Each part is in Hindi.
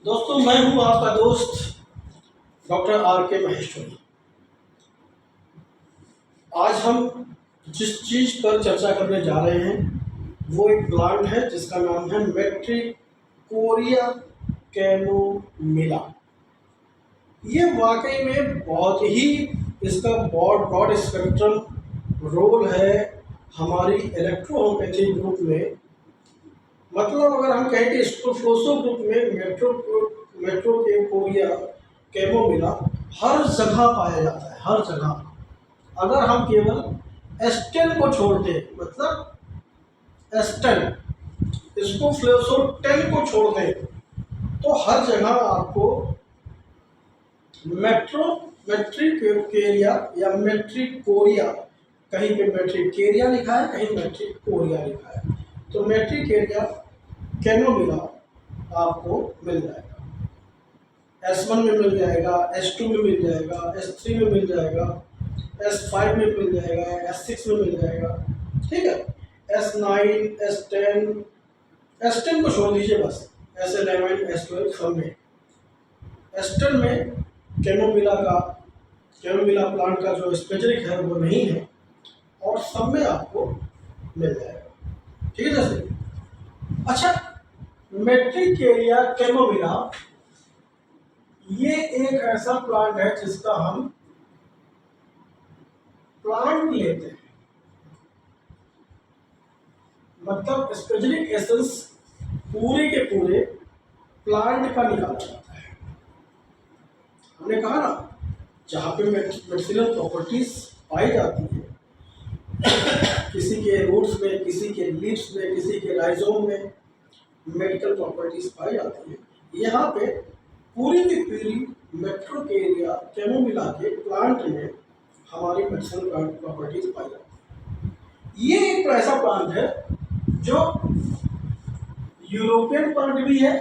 दोस्तों, मैं हूं आपका दोस्त डॉक्टर आर के महेश्वरी। आज हम जिस चीज़ पर चर्चा करने जा रहे हैं वो एक प्लांट है जिसका नाम है मैट्रिकोरिया कैमोमिला। ये वाकई में बहुत ही इसका ब्रॉड स्पेक्ट्रम रोल है हमारी इलेक्ट्रोहोम्योपैथी ग्रुप में। मतलब अगर हम कहें कि स्ट्रोफ्लोसो ग्रुप में मैट्रिकोरिया कैमोमिला हर जगह पाया जाता है, हर जगह। अगर हम केवल एस्टेन को छोड़ते, मतलब एस्टेन स्ट्रोफ्लोसो 10 को छोड़ दें तो हर जगह आपको मैट्रिकोरिया या मैट्रिकोरिया, कहीं पे मैट्रिकेरिया लिखा है, कहीं मैट्रिकोरिया लिखा है, तो मैट्रिकेरिया कैमोमिला आपको मिल जाएगा। S1 में मिल जाएगा, S2 में मिल जाएगा, S3 में मिल जाएगा, S5 में मिल जाएगा, S6 में मिल जाएगा, ठीक है। S9, S10 को छोड़ दीजिए बस, S11, S12 सब में। S10 में कैमोमिला प्लांट का जो स्पेसिफिक है वो नहीं है, और सब में आपको मिल जाएगा, ठीक है दोस्तों। अच्छा, मैट्रिकेरिया कैमोमिला ये एक ऐसा प्लांट है जिसका हम प्लांट लेते हैं, मतलब स्पेसिफिक एसेंस पूरे के पूरे प्लांट का निकाला जाता है। हमने कहा ना, जहाँ पे मेडिसिनल प्रॉपर्टीज पाई जाती है, किसी के रूट्स में, किसी के लीव्स में, किसी के राइजोम में मेडिकल प्रॉपर्टीज पाई जाती है, यहाँ पे पूरी की पूरी मैट्रिकोरिया कैमोमिला के प्लांट में हमारी मेडिसिनल प्रॉपर्टीज पाई जाती है। ये एक ऐसा प्लांट है जो यूरोपियन प्लांट भी है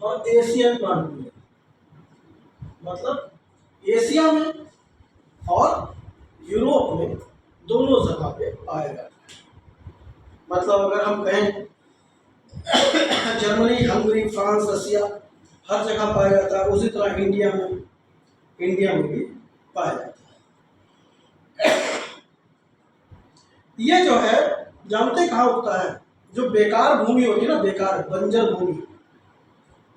और एशियन प्लांट भी है, मतलब एशिया में और यूरोप में दोनों जगह पे पाया जाता है। मतलब अगर हम कहें जर्मनी, हंगरी, फ्रांस, रसिया हर जगह पाया जाता है, उसी तरह इंडिया में भी पाया जाता है। ये जो है, जानते कहाँ उगता है? जो बेकार भूमि होती है ना, बेकार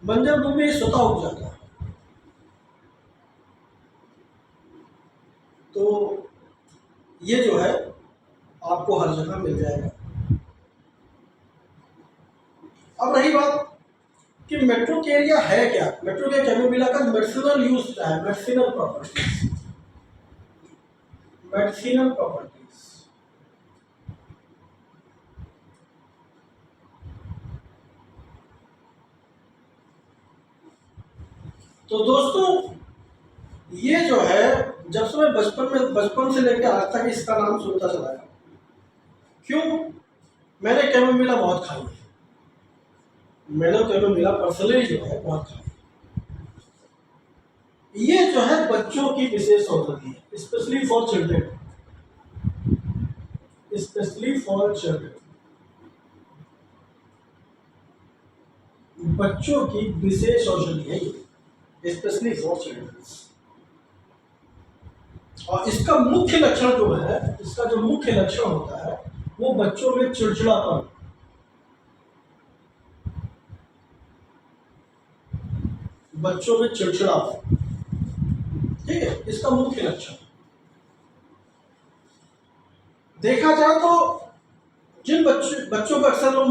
बंजर भूमि स्वतः उग जाता है। तो ये जो है आपको हर जगह मिल जाएगा। अब रही बात कि मैट्रिकोरिया है क्या, मैट्रिकोरिया कैमोमिला का मेडिसिनल यूज क्या है, मेडिसिनल प्रॉपर्टीज। तो दोस्तों, ये जो है, जब से मैं बचपन से लेकर आज तक इसका नाम सुनता चला है। क्यों? मैंने कैमोमिला बहुत खाई है, मैंने कैमोमिला पर्सनली जो है बहुत खाई। ये जो है बच्चों की विशेष औषधि है, स्पेशली फॉर चिल्ड्रन, बच्चों की विशेष औषधि है ये, स्पेशली फॉर चिल्ड्रन। और इसका मुख्य लक्षण जो है, इसका जो मुख्य लक्षण होता है वो बच्चों में चिड़चिड़ापन, ठीक है, इसका मुख्य लक्षण। देखा जाए तो जिन बच्चों को अक्सर लोग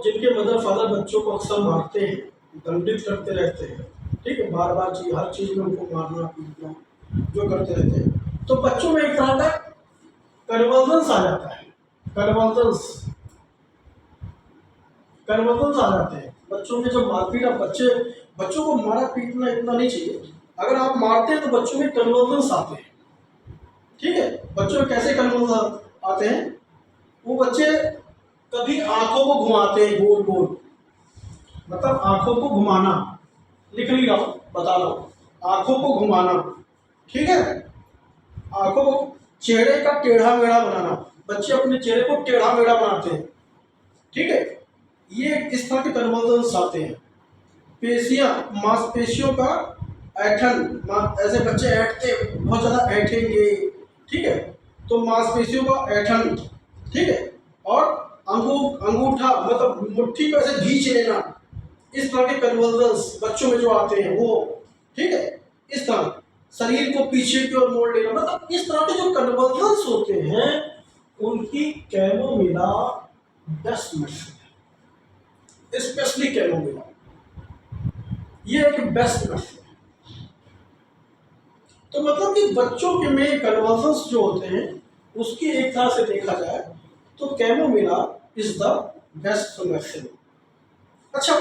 जिनके मदर फादर बच्चों को अक्सर मारते हैं, दंडित करते रहते हैं, ठीक है, बार बार हर चीज में उनको मारना पीटना जो करते रहते हैं, तो बच्चों में एक तरह का कन्वर्जेंस आ जाता है, कन्वर्जेंस आ जाते हैं बच्चों के। जब मारपीट, बच्चों को मारा पीटना इतना नहीं चाहिए, अगर आप मारते हैं तो बच्चों में कन्वर्जेंस आते हैं, ठीक है। बच्चों में कैसे कन्वर्जेंस आते हैं? वो बच्चे कभी आंखों को घुमाते हैं गोल गोल, मतलब आंखों को घुमाना, लिख नहीं रहा हूं, बता रहा हूं, आंखों को घुमाना, ठीक है, आंखों को चेहरे का टेढ़ा मेढ़ा बनाना, बच्चे अपने चेहरे को टेढ़ा मेढ़ा बनाते हैं, ठीक है। ये इस तरह के कन्वर्जन आते हैं। पेशियां, मांसपेशियों का ऐठन, ऐसे बच्चे ऐठते, बहुत ज़्यादा ऐठेंगे, ठीक है, तो मांसपेशियों का ऐठन, ठीक है। और अंगूठा मतलब मुट्ठी को ऐसे खींच लेना, इस तरह के कन्वर्जन्स बच्चों में जो आते हैं वो, ठीक है। इस तरह शरीर को पीछे की ओर मोड़ लेना, मतलब इस तरह के जो कन्वर्जन्स होते हैं उनकी कैमोमिला बेस्ट मेथड है, स्पेशली कैमोमिला, ये एक बेस्ट मेथड है। तो मतलब कि बच्चों के में कन्वर्जन्स जो होते हैं उसकी एक तरह से देखा जाए तो chamomilla is the best method. अच्छा,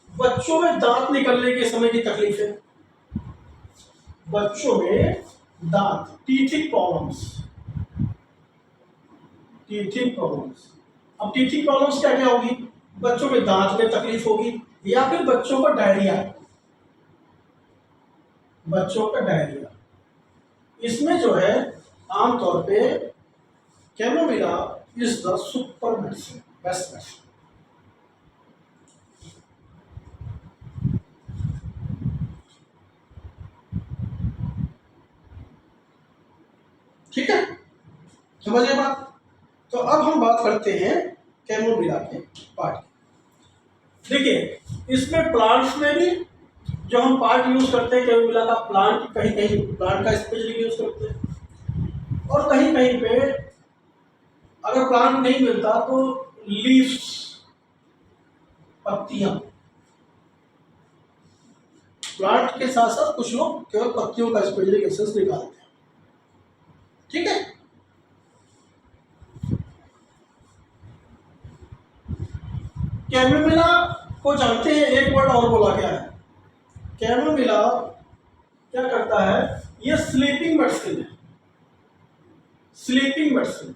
बच्चों में दांत निकलने के समय की तकलीफें, बच्चों में दांत, टीथिंग प्रॉब्लम्स, टीथिंग प्रॉब्लम्स। अब टीथिंग प्रॉब्लम्स क्या क्या होगी? बच्चों में दांत में तकलीफ होगी, या फिर बच्चों का डायरिया, बच्चों का डायरिया। इसमें जो है आमतौर पे chamomilla is the super medicine, best medicine. ठीक है, समझिए बात। तो अब हम बात करते हैं कैमोमिला के पार्ट। देखिए, इसमें प्लांट्स में भी जो हम पार्ट यूज करते हैं कैमोमिला का, प्लांट कहीं कहीं प्लांट का स्पेशली यूज करते हैं, और कहीं कहीं पे अगर प्लांट नहीं मिलता तो लीव्स, पत्तियां। प्लांट के साथ साथ कुछ लोग केवल पत्तियों का स्पेशली एसेंस निकालते हैं, ठीक है। कैमोमिला को जानते हैं, एक वर्ड और बोला गया है। कैमोमिला क्या करता है? ये स्लीपिंग मेडिसिन है, स्लीपिंग मेडिसिन।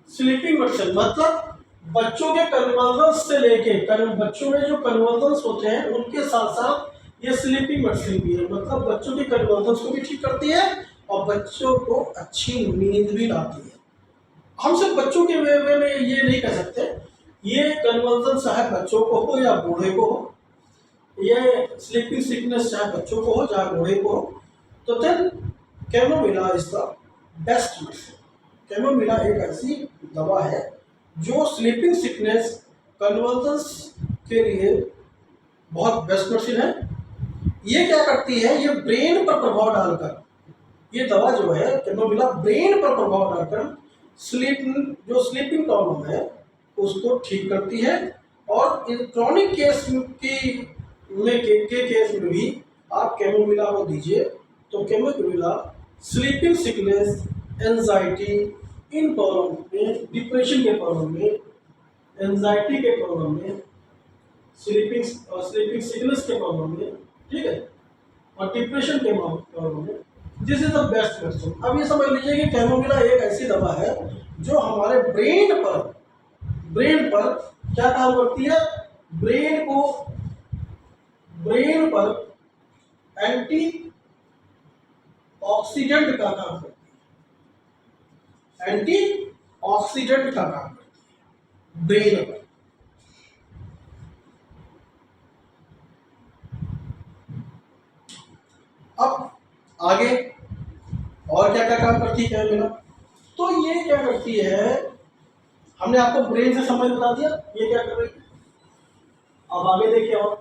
स्लीपिंग मेडिसिन मतलब बच्चों के कन्वर्जन्स से लेके बच्चों में जो कन्वर्जन्स होते हैं उनके साथ साथ ये स्लीपिंग मेडिसिन भी है, मतलब बच्चों के कन्वर्जन्स को भी ठीक करती है और बच्चों को अच्छी नींद भी लाती है। हम सिर्फ बच्चों के वे में ये नहीं कह सकते, ये कन्वर्जन चाहे बच्चों को हो या बूढ़े को हो, ये स्लीपिंग सिकनेस चाहे बच्चों को हो चाहे बूढ़े को हो, तो then chamomilla is the best medicine. Chamomilla एक ऐसी दवा है जो स्लीपिंग सिकनेस, कन्वर्जन्स के लिए बहुत बेस्ट मेडिसिन है। ये क्या करती है? ये ब्रेन पर प्रभाव डालकर, ये दवा जो है कैमोमिला ब्रेन पर प्रभाव डालकर स्लीपिंग प्रॉब्लम है उसको ठीक करती है। और इलेक्ट्रॉनिक केस के केस में भी आप कैमोमिला को दीजिए तो कैमोमिला स्लीपिंग सिकनेस, एंजाइटी, इन प्रॉब्लम में, डिप्रेशन के प्रॉब्लम में, एंजाइटी के प्रॉब्लम में, स्लीपिंग सिकनेस के प्रॉब्लम में, ठीक है, और डिप्रेशन के प्रॉब्लम में, this is the best medicine. अब ये समझ लीजिए कि कैमोमिला एक ऐसी दवा है जो हमारे ब्रेन पर क्या काम करती है? ब्रेन पर एंटी ऑक्सीडेंट का काम करती है, एंटी ऑक्सीडेंट का काम करती है ब्रेन पर। अब आगे और क्या क्या काम करती है कैमोमिला? तो ये क्या करती है, हमने आपको ब्रेन से समझ बता दिया ये क्या कर रही है। अब आगे देखिए, और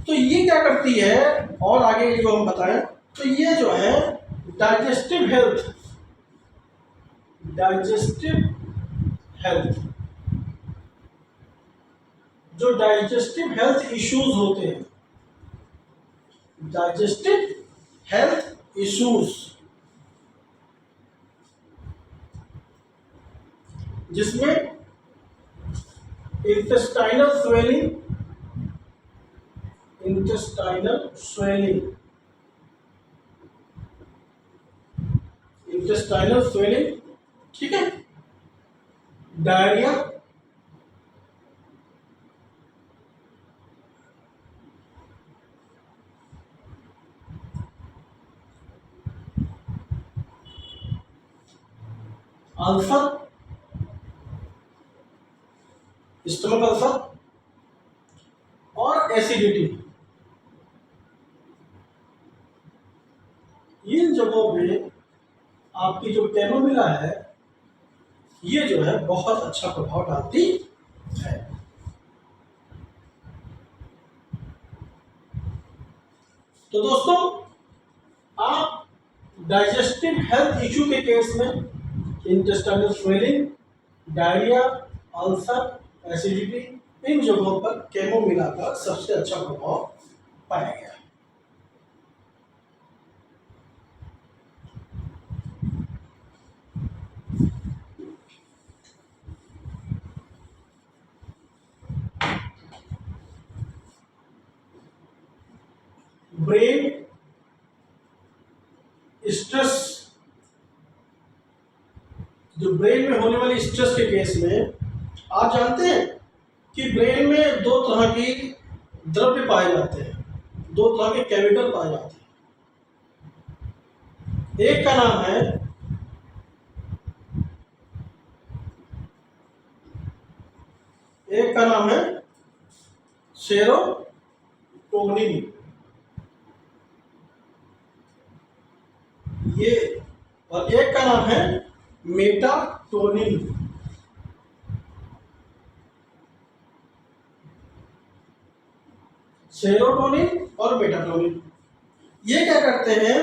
तो ये क्या करती है, और आगे जो हम बताएं तो ये जो है डाइजेस्टिव हेल्थ, जो डाइजेस्टिव हेल्थ इश्यूज होते हैं, डाइजेस्टिव हेल्थ इश्यूज, जिसमें इंटेस्टाइनल स्वेलिंग, ठीक है, डायरिया, अल्सर, स्टमक अल्सर और एसिडिटी, इन जगहों पे आपकी जो कैमोमिला है ये जो है बहुत अच्छा प्रभाव डालती है। तो दोस्तों, आप डाइजेस्टिव हेल्थ इश्यू के केस में intestinal swelling, diarrhoea, ulcer, acidity, इन जगहों पर कैमोमिला का सबसे अच्छा प्रभाव पाया गया। ब्रेन स्ट्रेस, जो ब्रेन में होने वाली स्ट्रेस के केस में आप जानते हैं कि ब्रेन में दो तरह की द्रव्य पाए जाते हैं, दो तरह के केमिकल पाए जाते हैं। एक का नाम है सेरोटोनिन, ये, और एक का नाम है मेटाटोनिन। सेरोटोनिन और मेटाटोनिन ये क्या करते हैं,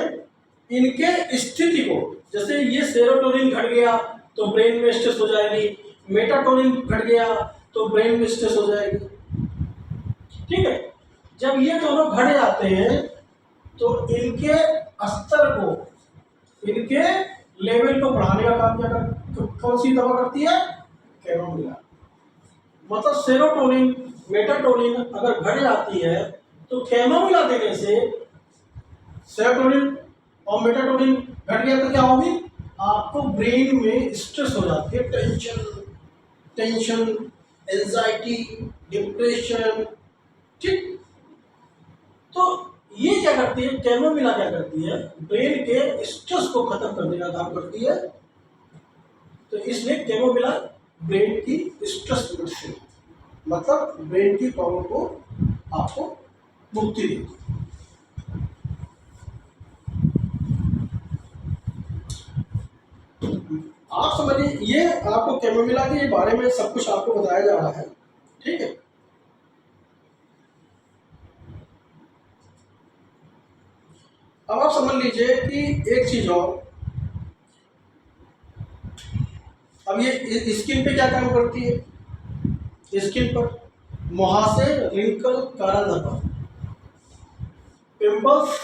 इनके स्थिति को, जैसे ये सेरोटोनिन घट गया तो ब्रेन में स्ट्रेस हो जाएगी, मेटाटोनिन घट गया तो ब्रेन में स्ट्रेस हो जाएगी। ठीक है, जब ये दोनों घट जाते हैं तो इनके स्तर को, इनके लेवल को बढ़ाने का काम क्या कर, कौन सी दवा करती है, कैमोमिला। मतलब सेरोटोनिन, मेटाटोनिन अगर घट जाती है तो कैमोमिला देने से सेरोटोनिन और मेटाटोनिन घट गया तो क्या होगी, आपको ब्रेन में स्ट्रेस हो जाती है, टेंशन, एंजाइटी, डिप्रेशन। ठीक, तो ये क्या करती है, कैमोमिला क्या करती है, ब्रेन के स्ट्रेस को खत्म करने का काम करती है। तो इसलिए कैमोमिला ब्रेन की स्ट्रेस मेडिसिन, मतलब ब्रेन की प्रॉब्लम को आपको मुक्ति देती है। आप समझिए, ये आपको कैमोमिला के बारे में सब कुछ आपको बताया जा रहा है। ठीक है, अब आप समझ लीजिए कि एक चीज और, अब ये स्किन पे क्या काम करती है, स्किन पर मुहासे, रिंकल, काला धब्बा, पिंपल्स,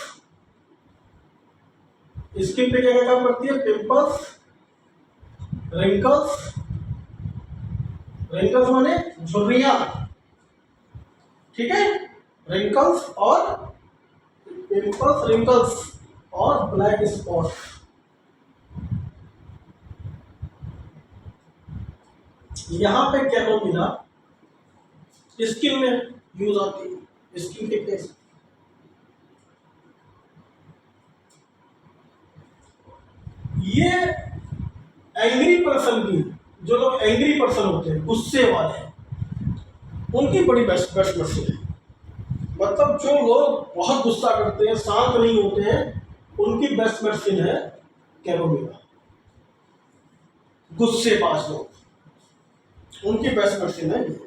स्किन पे क्या क्या काम करती है, पिंपल्स, रिंकल्स, रिंकल्स माने झुर्रियां, ठीक है, रिंकल्स और पिंपल्स, रिंकल्स और ब्लैक स्पॉट। यहां पे कैमोमिला स्किन में यूज आती है, स्किन के केस। ये एंग्री पर्सन की, जो लोग एंग्री पर्सन होते हैं, गुस्से वाले, उनकी बड़ी बेस्ट मशीन है। मतलब जो लोग बहुत गुस्सा करते हैं, शांत नहीं होते हैं, उनकी बेस्ट मेडिसिन है कैमोमिला। गुस्सेबाज लोग, उनकी बेस्ट मेडिसिन है ये।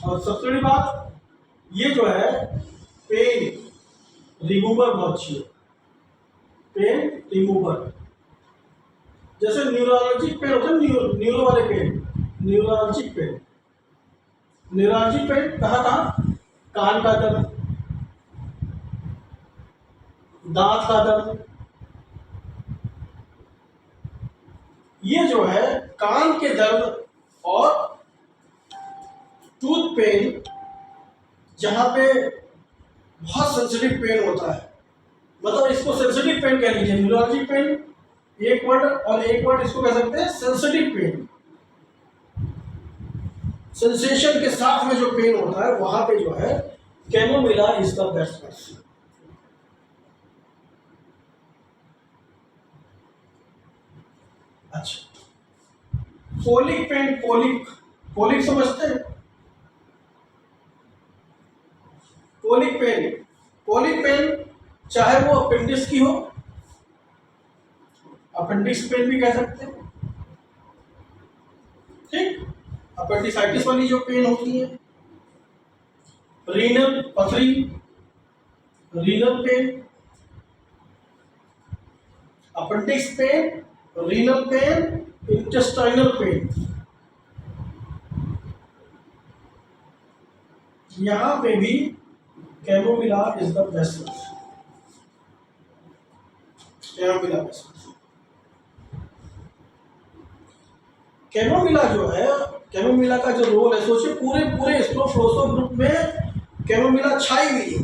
और सबसे बड़ी बात, ये जो है पेन रिमूवर बहुत अच्छी है, पेन रिमूवर। जैसे न्यूरोलॉजिक पेन होता है, न्यूरो वाले pain, neurologic pain, neurologic pain कहाँ कहाँ, कान का दर्द, दांत का दर्द, ये जो है कान के दर्द और टूथ पेन, जहां पे बहुत सेंसिटिव पेन होता है, मतलब इसको सेंसिटिव पेन कह लीजिए, न्यूरोलॉजिक पेन एक वर्ड, और एक वर्ड इसको कह सकते हैं सेंसिटिव पेन। सेंसेशन के साथ में जो पेन होता है वहां पे जो है chamomilla is the best medicine. अच्छा, कोलिक पेन, कोलिक कोलिक समझते हैं? कोलिक पेन चाहे वो अपेंडिक्स की हो, अपेंडिक्स पेन भी कह सकते हैं, ठीक, अपेंडिसाइटिस वाली जो पेन होती है, रीनल पथरी, renal pain, appendix pain, renal pain, intestinal pain, यहां पे भी chamomilla is the best. Chamomilla best. Chamomilla जो है, कैमोमिला का जो रोल है, सोचिए पूरे पूरे स्क्रोफलोसो ग्रुप में कैमोमिला छाई हुई है।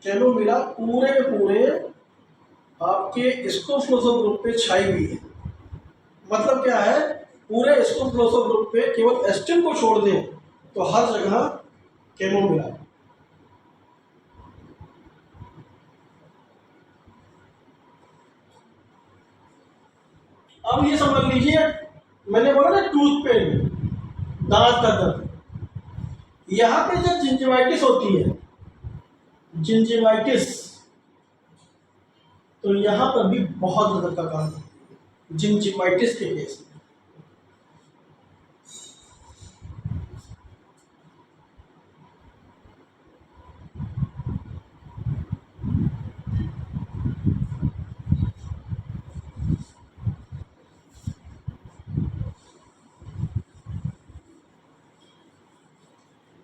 कैमोमिला पूरे पूरे आपके स्क्रोफलोसो ग्रुप पे छाई हुई है। मतलब क्या है, पूरे स्क्रोफलोसो ग्रुप पे केवल एस्टिन को छोड़ दें तो हर जगह कैमोमिला। अब ये समझ लीजिए, मैंने बोला ना टूथ पेन, दांत का दर्द, यहां पे जब जिंजिवाइटिस होती है, जिंजिवाइटिस, तो यहां पर भी बहुत दर्द का काम है जिंजिवाइटिस के केस में।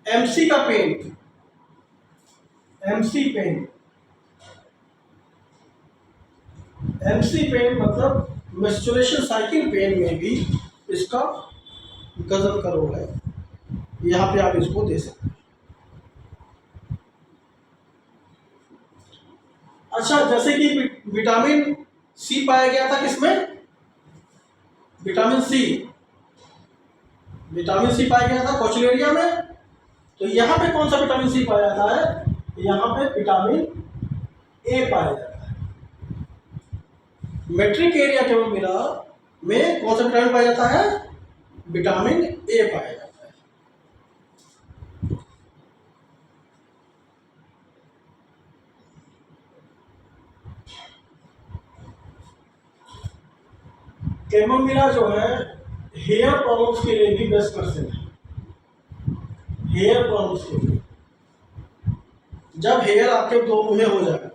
एमसी का pain, MC pain, MC pain मतलब मेंस्ट्रुएशन साइकिल पेन में भी इसका गजब का रोल है। यहाँ पे आप इसको दे सकते हैं। अच्छा, जैसे कि विटामिन सी पाया गया था किसमें? विटामिन सी, विटामिन सी पाया गया था कोचलेरिया में। तो यहाँ पे कौन सा विटामिन सी पाया जाता है? यहाँ पे विटामिन ए पाया जाता है। मेट्रिक एरिया कैमोमिला में कौन सा विटामिन पाया जाता है? विटामिन ए पाया जाता है। कैमोमिला जो है हेयर प्रॉब्लम्स के लिए भी बेस्ट पर्सन है। हेयर प्रॉब्लम्स के लिए, जब हेयर आपके दो मुहे हो जाए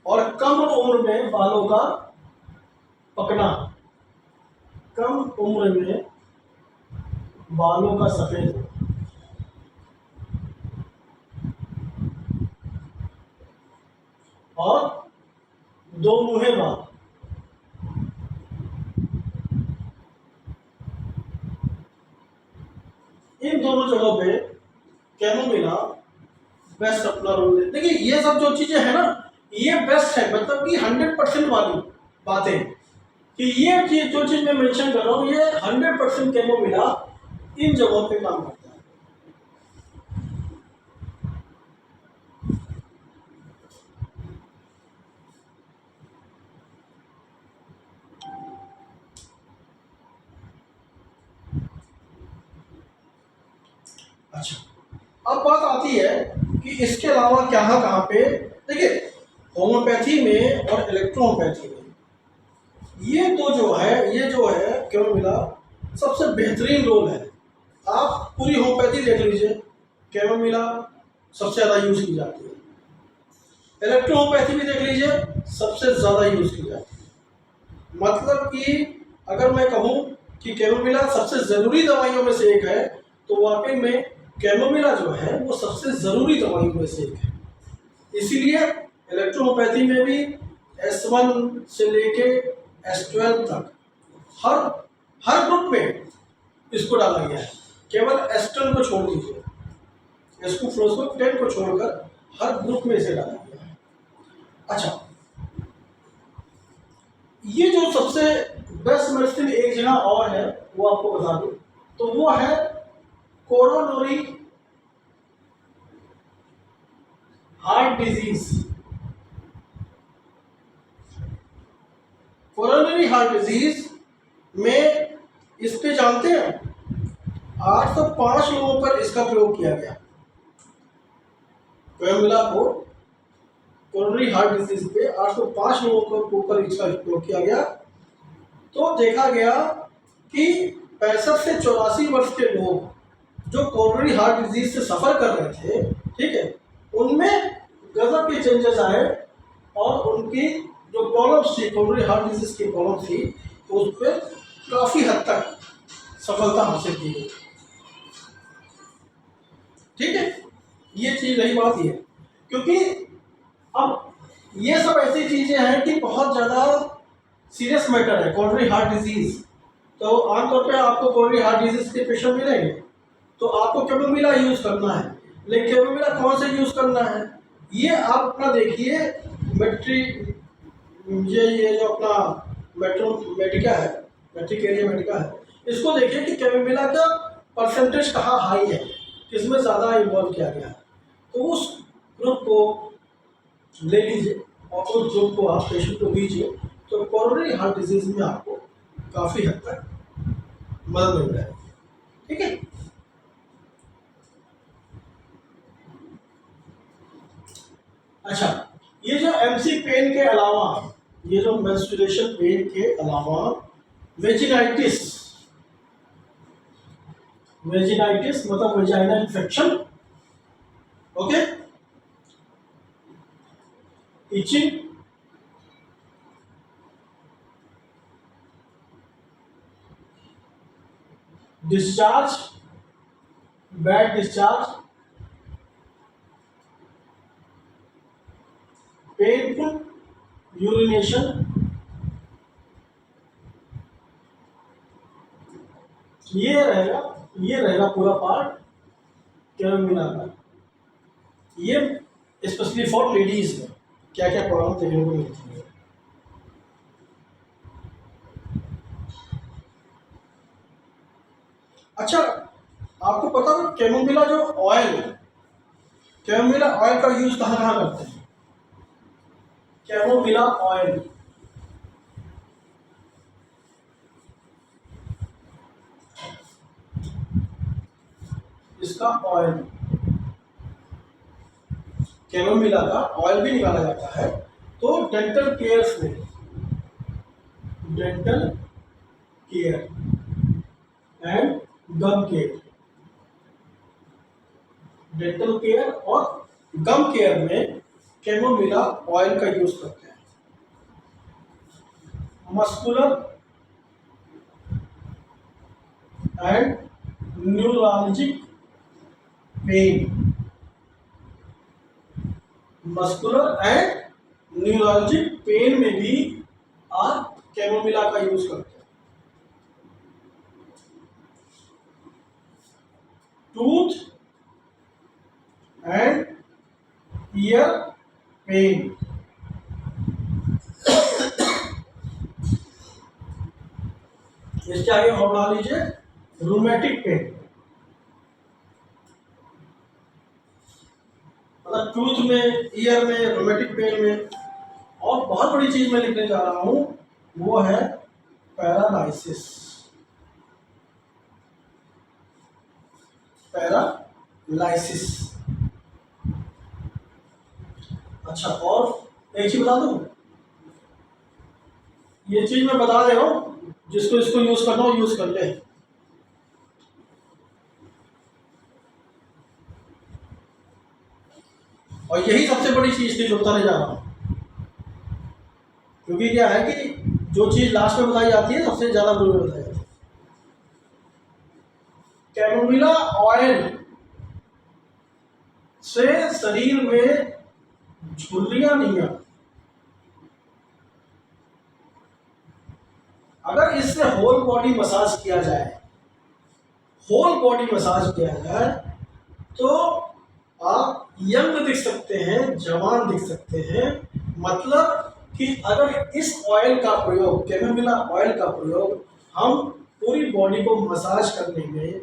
और कम उम्र में बालों का पकना, कम उम्र में बालों का सफेद होना, और दो मुहे बाल, इन दोनों जगहों पे कैमोमिला बेस्ट अपना रोल दे। देखिए ये सब जो चीजें है ना, ये बेस्ट है, मतलब कि 100% वाली बातें, कि ये चीज जो चीज मैं मेंशन कर रहा हूँ ये 100% कैमोमिला इन जगहों पे काम करता है। अच्छा, अब बात आती है कि इसके अलावा कहाँ पे, देखिए होम्योपैथी में और इलेक्ट्रोहोम्योपैथी में ये तो जो है, ये जो है कैमोमिला सबसे बेहतरीन रोल है। आप पूरी होम्योपैथी देख लीजिए, कैमोमिला सबसे ज़्यादा यूज़ की जाती है। इलेक्ट्रोहोम्योपैथी भी देख लीजिए, सबसे ज़्यादा यूज़ की जाती है। मतलब कि अगर मैं कहूँ कि कैमोमिला सबसे ज़रूरी दवाइयों में से एक है, तो वाकई में कैमोमिला जो है वो सबसे ज़रूरी दवाइयों में से एक है। इसीलिए इलेक्ट्रोहोम्योपैथी में भी S1 से लेके S12 तक हर हर ग्रुप में इसको डाला गया है। केवल S10 को छोड़ दीजिए, S2 को छोड़कर हर ग्रुप में इसे डाला गया है। अच्छा, ये जो सबसे बेस्ट मेडिसिन एक जगह और है, वो आपको बता दूं, तो वो है coronary heart disease. Coronary heart disease में इस पे जानते हैं 805 लोगों पर इसका प्रयोग किया गया। कैमोमिला को कोरोनरी हार्ट डिजीज पे 805 लोगों के ऊपर इसका प्रयोग किया गया। तो देखा गया कि 65 से 84 वर्ष के लोग जो कोरोनरी हार्ट डिजीज से सफ़र कर रहे थे, ठीक है, उनमें गजब के चेंजेस आए और उनकी जो प्रॉब्लम्स थी, कोरोनरी हार्ट डिजीज की प्रॉब्लम थी, तो उस पर काफ़ी हद तक सफलता हासिल की गई। ठीक है, ये चीज़ रही बात ये, क्योंकि अब ये सब ऐसी चीज़ें हैं कि बहुत ज़्यादा सीरियस मैटर है कोरोनरी हार्ट डिजीज़। तो आमतौर पे आपको कोरोनरी हार्ट डिजीज़ के पेशेंट मिलेंगे तो आपको कैमोमिला यूज़ करना है, लेकिन कैमोमिला कौन से यूज़ करना है ये आप अपना देखिए। ये जो अपना मेट्रिका है, मेट्रिक एरिया मेडिका है, इसको देखिए कि कैमोमिला का परसेंटेज कहाँ हाई है, किसमें ज़्यादा इन्वॉल्व किया गया है, तो उस ग्रुप को ले लीजिए और उस ग्रुप को आप पेशेंट को दीजिए, तो कोरोनरी हार्ट डिजीज में आपको काफ़ी हद तक मदद मिल जाएगी। ठीक है, अच्छा, ये जो एमसी पेन के अलावा, ये जो मेंस्ट्रुएशन पेन के अलावा वेजिनाइटिस, वेजिनाइटिस मतलब vagina infection, okay, itching, discharge, bad discharge, painful urination, ये रहेगा पूरा पार्ट कैमोमिला का। ये स्पेशली फॉर लेडीज में क्या क्या प्रॉब्लम देखने को मिलती है। अच्छा, आपको पता है कैमोमिला जो ऑयल है, कैमोमिला ऑयल का यूज कहाँ कहाँ करते हैं? कैमोमिला ऑयल, इसका ऑयल, कैमोमिला का ऑयल भी निकाला जाता है। तो डेंटल केयर्स में, dental care and gum care, dental care और गम केयर में कैमोमिला ऑयल का यूज करते हैं। Muscular and neurologic pain, muscular and neurologic pain में भी आप कैमोमिला का यूज करते हैं। टूथ एंड ईयर पेन, इसके आगे और बना लीजिए रूमेटिक पेन, मतलब टूथ में, ईयर में, रूमेटिक पेन में। और बहुत बड़ी चीज मैं लिखने जा रहा हूं, वो है पैरालाइसिस, पैरालाइसिस। अच्छा, और एक चीज बता दूं, ये चीज मैं बता दे रहा हूं, जिसको इसको यूज करना हो यूज कर ले। और यही सबसे बड़ी चीज थी जो बताने जा रहा हूं, क्योंकि क्या है कि जो चीज लास्ट में बताई जाती है सबसे ज्यादा जरूरी बताई जाती है। कैमोमिला ऑयल से शरीर में झुर्रियां नहीं आती। अगर इससे होल बॉडी मसाज किया जाए, होल बॉडी मसाज किया जाए, तो आप यंग दिख सकते हैं, जवान दिख सकते हैं। मतलब कि अगर इस ऑयल का प्रयोग, कैमोमिला ऑयल का प्रयोग हम पूरी बॉडी को मसाज करने में,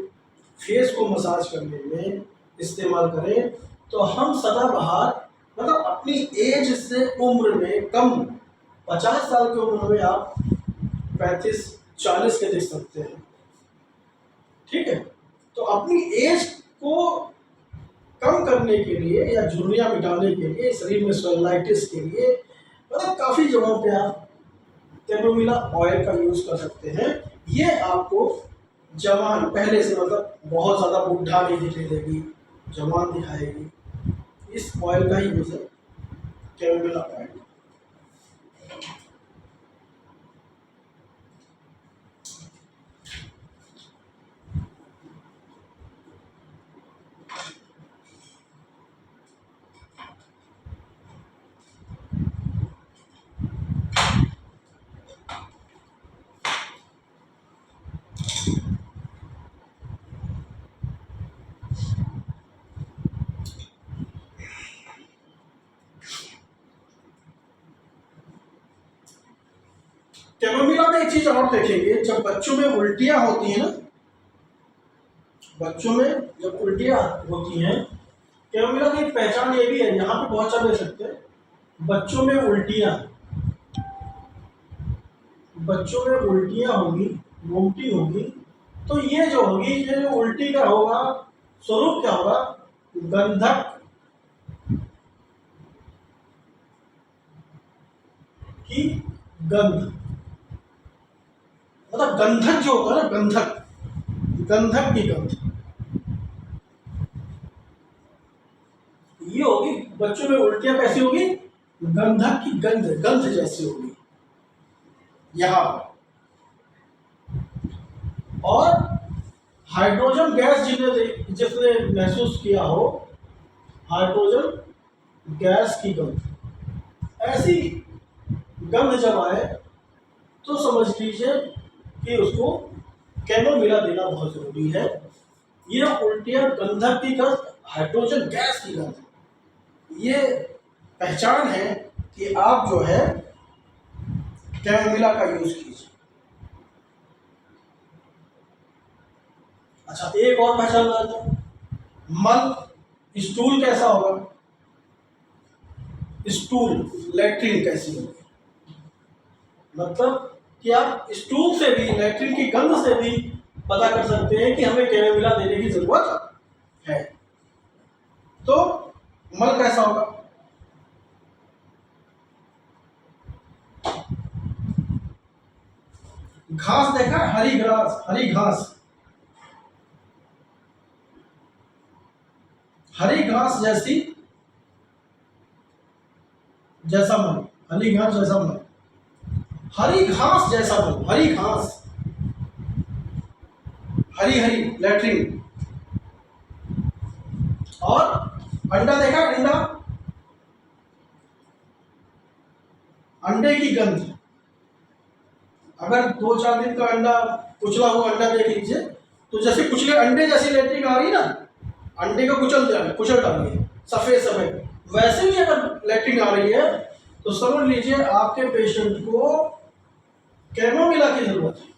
फेस को मसाज करने में इस्तेमाल करें तो हम सदाबहार, मतलब अपनी एज से उम्र में कम, 50 साल की उम्र में आप 35-40 के देख सकते हैं। ठीक है, तो अपनी एज को कम करने के लिए या झुर्रियाँ मिटाने के लिए, शरीर में सोलाइटिस के लिए, मतलब काफ़ी जगहों पे आप कैमोमिला ऑयल का यूज़ कर सकते हैं। ये आपको जवान, पहले से मतलब बहुत ज़्यादा बुढ़ा नहीं दिखने देगी, जवान दिखाएगी। इस ऑयल का ही यूज़ है, कैमोमिला ऑयल। कैमोमिला में एक चीज और देखेंगे, जब बच्चों में उल्टियां होती हैं ना, बच्चों में जब उल्टियां होती हैं, कैमोमिला की एक पहचान ये भी है, यहाँ पे बहुत अच्छा दे सकते हैं। बच्चों में उल्टियां, बच्चों में उल्टियां होगी, वोमिटिंग होगी, तो ये जो होगी, ये जो उल्टी का होगा, स्वरूप क्या होगा, गंधक की गंध, मतलब गंधक जो होता है ना, गंधक, गंधक की गंध ये होगी। बच्चों में उल्टियां कैसी होगी, गंधक की गंध, गंध जैसी होगी यहां पर। और हाइड्रोजन गैस जिसने महसूस किया हो, हाइड्रोजन गैस की गंध, ऐसी गंध जब आए तो समझ लीजिए कि उसको कैमोमिला देना बहुत जरूरी है। ये उल्टियां, गंधक की गंध, हाइड्रोजन गैस की गंध, ये पहचान है कि आप जो है कैमोमिला का यूज कीजिए। अच्छा, एक और पहचान बताता हूं, मल, स्टूल कैसा होगा, स्टूल, लैट्रिन कैसी होगी, मतलब कि आप स्टूल से भी, लैट्रिन की गंध से भी पता कर सकते हैं कि हमें कैमोमिला देने की जरूरत है। तो मल कैसा होगा, घास देखा, हरी घास, हरी घास, हरी घास जैसी, जैसा मल, हरी घास जैसा मल, हरी घास जैसा मल, हरी घास, हरी हरी लैट्रिन। और अंडा देखा, अंडा, अंडे की गंध, अगर 2-4 दिन का अंडा, कुचला हुआ अंडा देख लीजिए, तो जैसे कुचले अंडे जैसी लैट्रिन आ रही ना, अंडे को कुचल डालिए सफेद सफेद, वैसे ही अगर लैट्रिन आ रही है तो समझ लीजिए आपके पेशेंट को कैमोमिला की जरूरत है।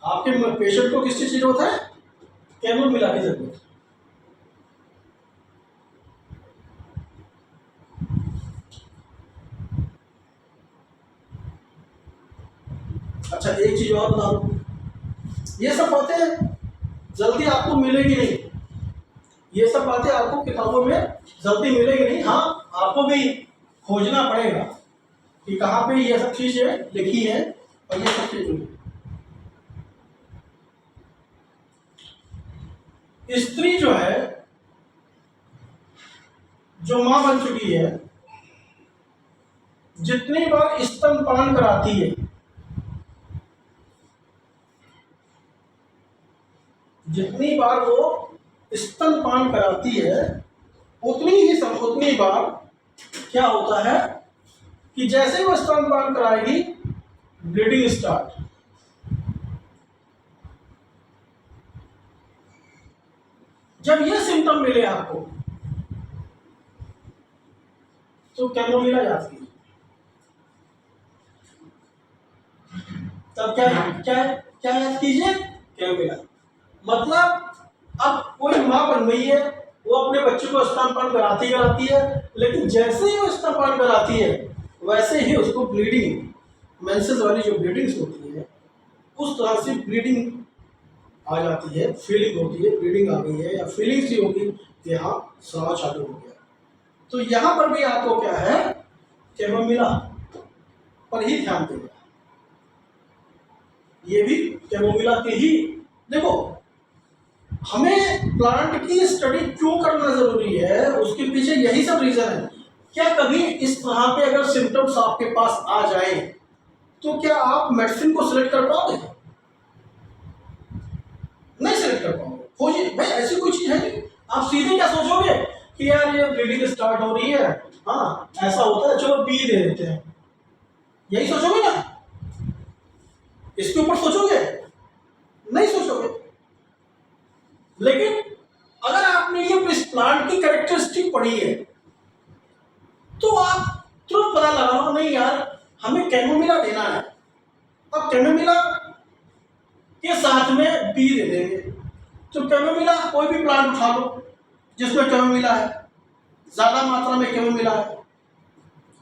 आपके पेशेंट को किस चीज की जरूरत है, कैमोमिला की जरूरत है। अच्छा, एक चीज और बता दूं, ये सब बातें जल्दी आपको मिलेगी नहीं, ये सब बातें आपको किताबों में जल्दी मिलेगी नहीं। हाँ, आपको भी खोजना पड़ेगा कि कहाँ पे ये सब चीजें लिखी है और ये सब चीजें। स्त्री जो है, जो मां बन चुकी है, जितनी बार स्तनपान कराती है, जितनी बार वो स्तनपान कराती है, उतनी बार क्या होता है कि जैसे ही वो स्तनपान कराएगी, ब्लीडिंग स्टार्ट। जब ये सिम्टम मिले आपको, तो कैमोमिला याद कीजिए। तब क्या क्या क्या याद कीजिए, कैमोमिला। मतलब अब कोई माँ बन गई है, वो अपने बच्चे को स्तनपान कराती है, लेकिन जैसे ही वो स्तनपान कराती है वैसे ही उसको ब्लीडिंग, मेंसेस वाली जो ब्लीडिंग्स होती है उस तरह से ब्लीडिंग आ जाती है, फीलिंग होती है, ब्लीडिंग आ गई है या फीलिंग्स ही होगी कि हाँ स्राव चालू हो गया। तो यहाँ पर भी आपको क्या है, कैमोमिला पर ही ध्यान देगा। ये भी कैमोमिला के ही, देखो हमें प्लांट की स्टडी क्यों करना जरूरी है, उसके पीछे यही सब रीजन है। क्या कभी इस तरह के अगर सिम्टम्स आपके पास आ जाए तो क्या आप मेडिसिन को सिलेक्ट कर पाओगे? नहीं सिलेक्ट कर पाओगे। खोजिए भाई, ऐसी कोई चीज है नहीं। आप सीधे क्या सोचोगे कि यार ये ब्लीडिंग स्टार्ट हो रही है, हाँ ऐसा होता है, चलो बी दे देते हैं, यही सोचोगे ना? इसके ऊपर सोचोगे? नहीं सोचोगे। लेकिन अगर आपने ये इस प्लांट की कैरेक्टरिस्टिक पढ़ी है तो आप तुरंत पता लगा लो, नहीं यार हमें कैमोमिला देना है। अब कैमोमिला के साथ में बी दे देंगे। तो कैमोमिला कोई भी प्लांट उठा लो जिसमें कैमोमिला है, ज्यादा मात्रा में कैमोमिला है,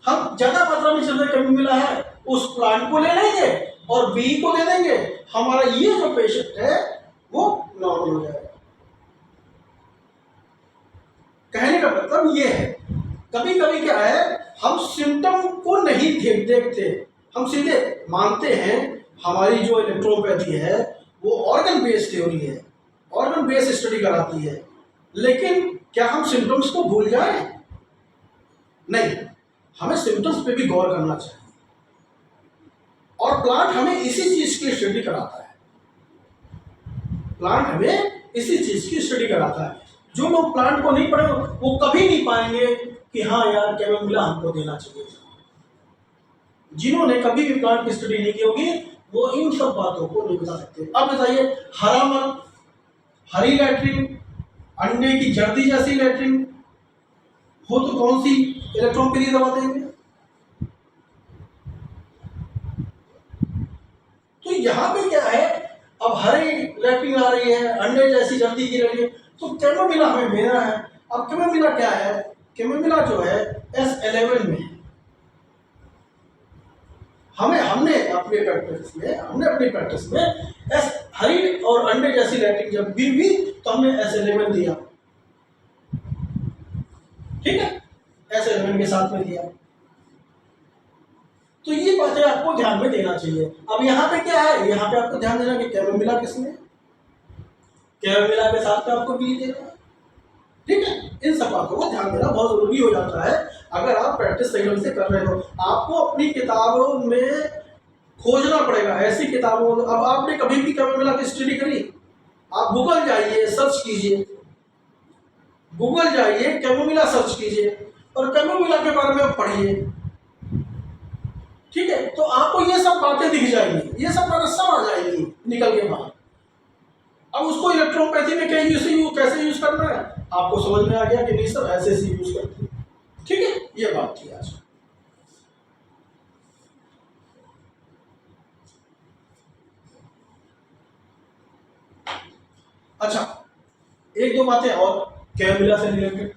हम ज्यादा मात्रा में जिसमें कैमोमिला है उस प्लांट को ले लेंगे और बी को ले देंगे, हमारा ये जो पेशेंट है वो नॉर्मल हो जाएगा। कहने का मतलब ये है, कभी कभी क्या है, हम सिम्टम को नहीं देखते, हम सीधे मानते हैं हमारी जो इलेक्ट्रोपैथी है वो ऑर्गन बेस्ड थ्योरी है, ऑर्गन बेस्ड स्टडी कराती है, लेकिन क्या हम सिम्टम्स को भूल जाएं? नहीं, हमें सिम्टम्स पे भी गौर करना चाहिए। और प्लांट हमें इसी चीज की स्टडी कराता है, प्लांट हमें इसी चीज की स्टडी कराता है। जो लोग प्लांट को नहीं पढ़े वो कभी नहीं पाएंगे कि हाँ यार कैमोमिला हमको देना चाहिए। जिन्होंने कभी भी प्लांट की स्टडी नहीं की होगी वो इन सब बातों को नहीं बता सकते। अब बताइए, हरा मल, हरी लैट्रिन, अंडे की जर्दी जैसी लैट्रिन हो तो कौन सी इलेक्ट्रोपैथी दवा देंगे? तो यहाँ पे क्या है, अब हरी लैट्रिन आ रही है, अंडे जैसी जर्दी गिर रही है, तो कैमोमिला हमें देना है। अब कैमोमिला क्या है, कैमोमिला जो है S11 में है। हमने अपनी प्रैक्टिस में हरी और अंडे जैसी लैट्रिन जब भी तो हमने S11 दिया, ठीक है, S11 के साथ में दिया। तो ये बातें आपको ध्यान में देना चाहिए। अब यहाँ पे क्या है, यहाँ पे आपको ध्यान देना कि कैमोमिला किसमें, कैमोमिला के साथ में आपको बी देना है, ठीक है। इन सब बातों को ध्यान देना बहुत जरूरी हो जाता है अगर आप प्रैक्टिस सही ढंग से कर रहे हो। आपको अपनी किताबों में खोजना पड़ेगा ऐसी किताबों। अब आपने कभी भी कैमोमिला की स्टडी करी, आप गूगल जाइए, सर्च कीजिए, गूगल जाइए, कैमोमिला सर्च कीजिए और कैमोमिला के बारे में पढ़िए, ठीक है। तो आपको ये सब बातें दिख जाएंगी, ये सब बातें सब आ जाएंगी निकल के बाहर। अब उसको इलेक्ट्रोपैथी में कैसे यूज करना है आपको समझ में आ गया कि नहीं सर ऐसे से यूज करते हैं, ठीक है। ये बात थी आज। अच्छा, एक दो बातें और कैमोमिला से रिलेटेड।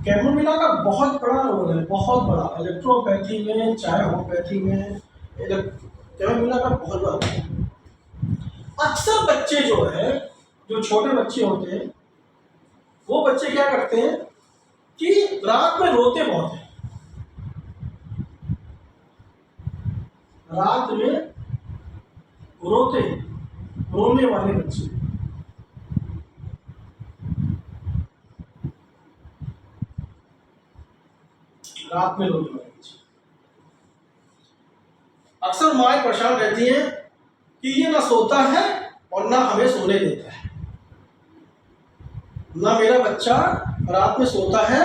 कैमोमिला का बहुत बड़ा रोल है, बहुत बड़ा, इलेक्ट्रोपैथी में चाहे होम्योपैथी में कैमोमिला का बहुत बड़ा रोल है। अक्सर बच्चे जो है, जो छोटे बच्चे होते हैं, वो बच्चे क्या करते हैं कि रात में रोते बहुत हैं, रात में रोने वाले बच्चे, रात में रोने वाले बच्चे अक्सर माएँ परेशान रहती हैं कि ये ना सोता है और ना हमें सोने देता है, ना मेरा बच्चा रात में सोता है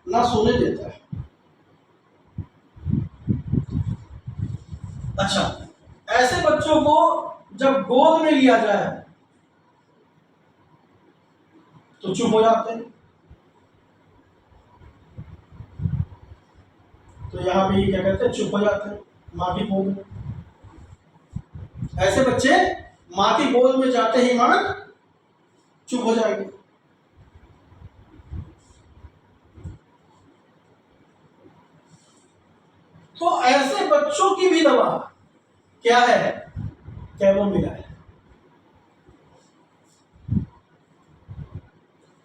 ना सोने देता है। अच्छा, ऐसे बच्चों को जब गोद में लिया जाए तो चुप हो जाते हैं, तो यहाँ पे ये क्या कहते हैं, चुप हो जाते हैं माँ की गोद में। ऐसे बच्चे माँ की गोद में जाते ही माँ चुप हो जाएंगे। तो ऐसे बच्चों की भी दवा क्या है, कैमोमिला है।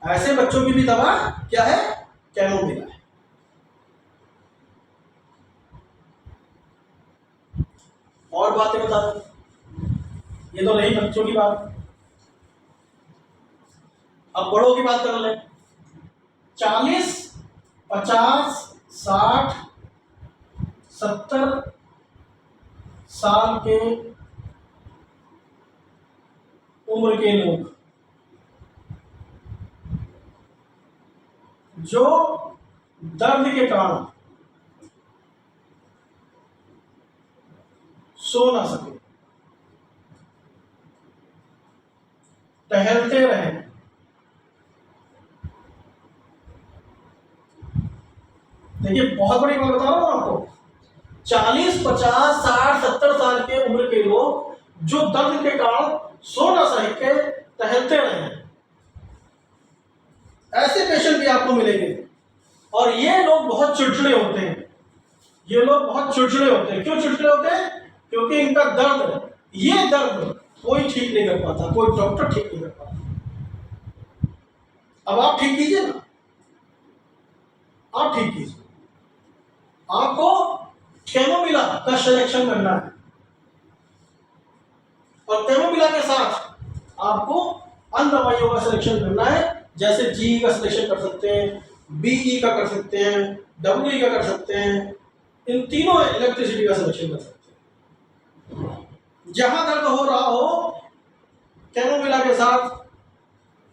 ऐसे बच्चों की भी दवा क्या है, कैमोमिला है। और बातें बता दो, ये तो रही बच्चों की बात। अब बड़ों की बात कर लें। 40, 50, 60, 70 साल के उम्र के लोग जो दर्द के कारण सो ना सके, टहलते रहे, देखिए बहुत बड़ी बात बता रहा हूं आपको। 40, 50, 60, 70 साल के उम्र के लोग जो दर्द के कारण सो ना सके, टहलते रहे, ऐसे पेशेंट भी आपको मिलेंगे। और ये लोग बहुत चिड़चिड़े होते हैं। ये लोग बहुत चिड़चिड़े होते हैं। क्यों चिड़चिड़े होते हैं? क्योंकि इनका दर्द, ये दर्द कोई ठीक नहीं कर पाता, कोई डॉक्टर ठीक नहीं कर पाता। अब आप ठीक कीजिए ना, आप ठीक कीजिए। आपको कैमोमिला का सिलेक्शन करना है और कैमोमिला के साथ आपको अन्य दवाइयों का सिलेक्शन करना है। जैसे जी का सिलेक्शन कर सकते हैं, बीई का कर सकते हैं, डब्ल्यू का कर सकते हैं। इन तीनों इलेक्ट्रिसिटी का सिलेक्शन कर सकते हैं। जहां दर्द हो रहा हो, कैमोमिला के साथ,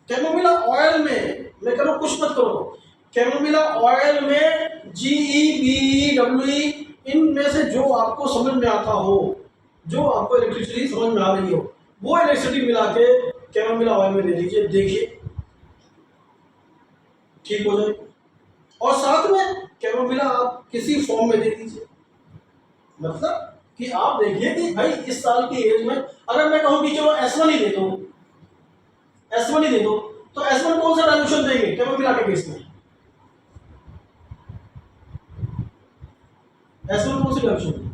कैमोमिला ऑयल में, मैं कह रहा हूं कुछ मत करो, कैमोमिला ऑयल में जीई, बीई, डब्ल्यूई, इनमें से जो आपको समझ में आता हो, जो आपको इलेक्ट्रिसिटी समझ में आ रही हो, वो इलेक्ट्रिसिटी मिला के कैमोमिला ऑयल में दे दीजिए, देखिए ठीक हो जाए। और साथ में कैमोमिला आप किसी फॉर्म में दे दीजिए, मतलब कि आप देखिए कि भाई इस साल की एज में अगर मैं कहूं कि चलो S1 ही दे दो, S1 ही दे दो, तो S1 कौन सा डाइल्यूशन देंगे कैमोमिला के केस में? S1 कौन सी डाइल्यूशन?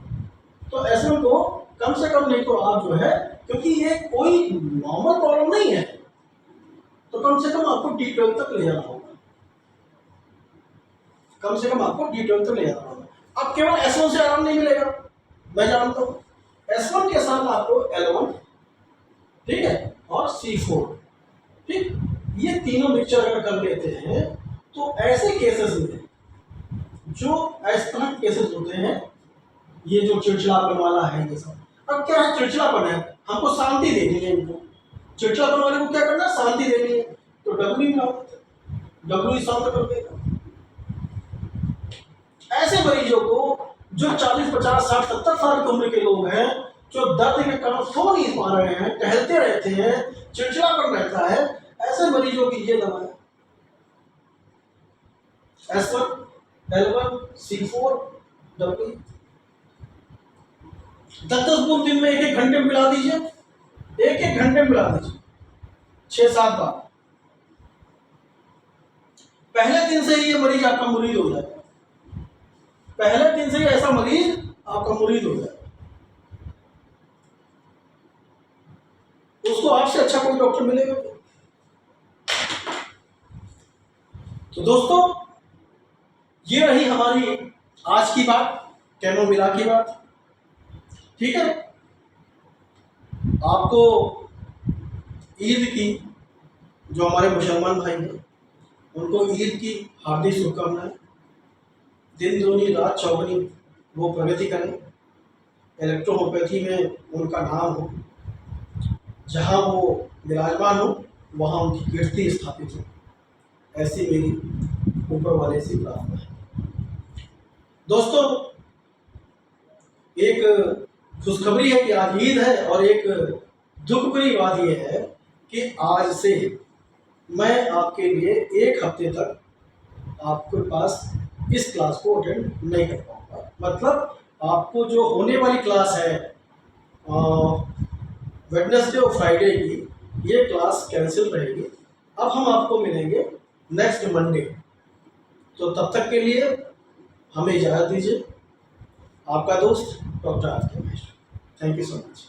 तो S1 को कम से कम नहीं तो आप जो है, क्योंकि ये कोई नॉर्मल प्रॉब्लम नहीं है, तो कम से कम आपको D12 तक ले जाना होगा। कम से कम आपको D12 तक ले जाना होगा। अब केवल S1 से आराम नहीं मिलेगा, मैं जानता हूं। S1 के साथ आपको L1, ठीक है, और C4, ठीक, ये तीनों मिक्सचर अगर कर लेते हैं तो ऐसे केसेस में, जो इस तरह केसेस होते हैं, ये जो चिड़चिड़ापन वाला है, ये सब, अब क्या है, चिड़चिड़ापन है, हमको शांति देनी है इनको। चिड़चिड़ापन वाले को क्या करना है, शांति देनी है, तो डब्ल्यू में डब्ल्यू शांत कर देगा। ऐसे मरीजों को जो 40, 50, 60, 70 साल की उम्र के लोग हैं, जो दर्द के कारण सो नहीं पा रहे हैं, टहलते रहते हैं, चिड़चिड़ापन रहता है, ऐसे मरीजों की ये दवा है S1, L1, C4, W। 10-10 बूंद दिन में 1-1 घंटे में मिला दीजिए, 1-1 घंटे में मिला दीजिए, 6-7 बार। पहले दिन से ही ये मरीज आपका मुरीद हो जाएगा। पहले दिन से ही ऐसा मरीज आपका मुरीद हो जाएगा। उसको आपसे अच्छा कोई डॉक्टर मिलेगा? तो दोस्तों, ये रही हमारी आज की बात, कैमोमिला की बात, ठीक है। आपको ईद की, जो हमारे मुसलमान भाई हैं, उनको ईद की हार्दिक शुभकामनाएं। दिन दूनी रात चौगनी वो प्रगति करें, इलेक्ट्रोहोपैथी में उनका नाम हो, जहां वो विराजमान हो वहां उनकी कीर्ति स्थापित हो, ऐसी मेरी ऊपर वाले से प्रार्थना है। दोस्तों, एक खुशखबरी है कि आज ईद है, और एक दुख भरी बात यह है कि आज से मैं आपके लिए 1 हफ्ते तक आपके पास इस क्लास को अटेंड नहीं कर पाऊँगा। मतलब आपको जो होने वाली क्लास है वेडनेसडे और फ्राइडे की, ये क्लास कैंसिल रहेगी। अब हम आपको मिलेंगे नेक्स्ट मंडे। तो तब तक के लिए हमें इजाज़त दीजिए। आपका दोस्त डॉक्टर आर के Mahesh. Thank you so much.